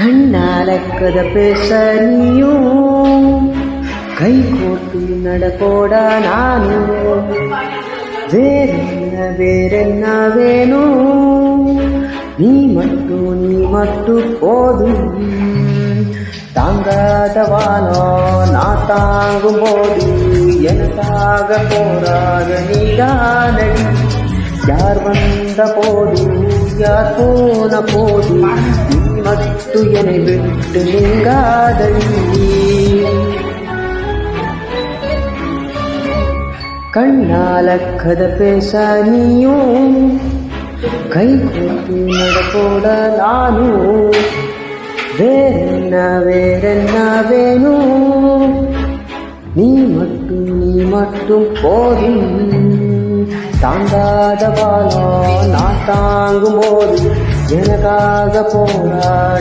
கண்ணால கதை பேச நீயும் கை கோர்த்து நடப்போடா நானும் வேறென்ன வேணும் நீ மட்டும் போதும் தாங்காத வானம் நான் தாங்கும் போது எனக்காக போராக நீதானடி யார் வந்த போது யார் போன போது நீ மட்டும் என்னை விட்டு நீங்காதடி கண்ணால கதை பேச நீயும் கை கோர்த்து நடப்போட நானும் வேறென்ன வேணும் நீ மட்டும் போதும் தாங்காத பாலம் நான் தாங்கும் போது எனக்காக போராட